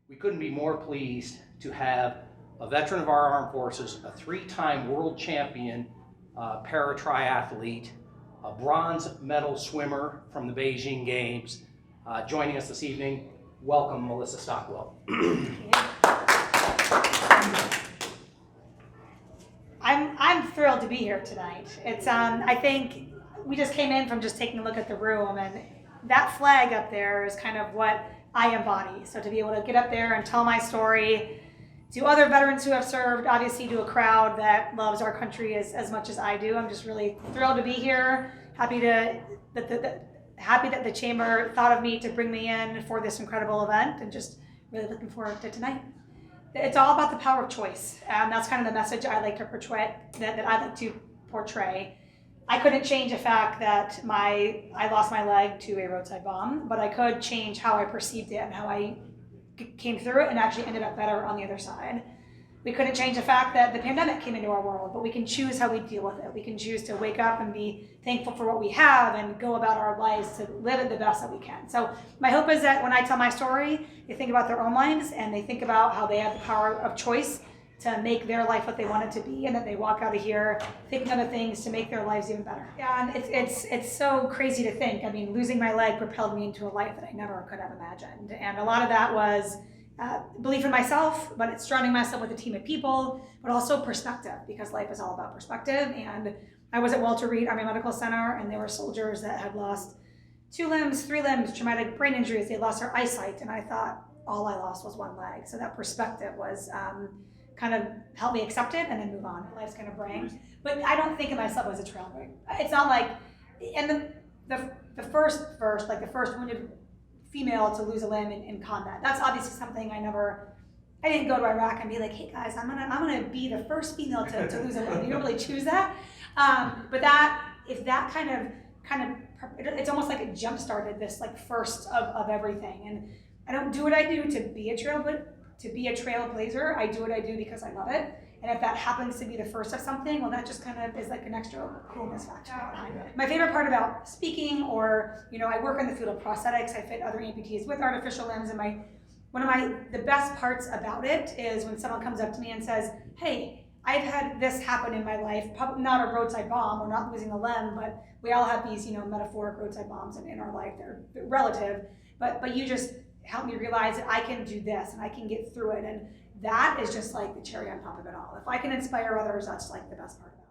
We couldn't be more pleased to have a veteran of our armed forces, a 3-time world champion paratriathlete, a bronze medal swimmer from the Beijing Games, joining us this evening. Welcome, Melissa Stockwell. I'm thrilled to be here tonight. It's I think we just came in from just taking a look at the room, and that flag up there is kind of what I embody. So to be able to get up there and tell my story to other veterans who have served, obviously to a crowd that loves our country as much as I do, I'm just really thrilled to be here. Happy that the chamber thought of me to bring me in for this incredible event, and just really looking forward to tonight. It's all about the power of choice. That's kind of the message I like to portray, that I like to portray. I couldn't change the fact that I lost my leg to a roadside bomb, but I could change how I perceived it and how I came through it and actually ended up better on the other side. We couldn't change the fact that the pandemic came into our world, but we can choose how we deal with it. We can choose to wake up and be thankful for what we have and go about our lives to live it the best that we can. So my hope is that when I tell my story, they think about their own lives and they think about how they have the power of choice to make their life what they want it to be, and that they walk out of here thinking of the things to make their lives even better. And it's so crazy to think. I mean, losing my leg propelled me into a life that I never could have imagined. And a lot of that was belief in myself, but it's surrounding myself with a team of people, but also perspective, because life is all about perspective. And I was at Walter Reed Army Medical Center, and there were soldiers that had lost 2 limbs, 3 limbs, traumatic brain injuries. They lost their eyesight, and I thought all I lost was 1 leg. So that perspective was kind of helped me accept it and then move on. Life's gonna bring. But I don't think of myself as a trailblazer. It's not like, and the first like the first wounded female to lose a limb in combat. That's obviously something I didn't go to Iraq and be like, hey guys, I'm gonna be the first female to lose a limb. You don't really choose that. But if that kind of, it's almost like it jump started this like first of everything. And I don't do what I do to be a trailblazer. I do what I do because I love it. And if that happens to be the first of something, well, that just kind of is like an extra coolness factor behind it. My favorite part about speaking, or I work in the field of prosthetics. I fit other amputees with artificial limbs, and the best parts about it is when someone comes up to me and says, "Hey, I've had this happen in my life. Probably not a roadside bomb or not losing a limb, but we all have these, metaphoric roadside bombs in our life. They're relative, but you just help me realize that I can do this and I can get through it." And that is just like the cherry on top of it all. If I can inspire others, that's like the best part of it.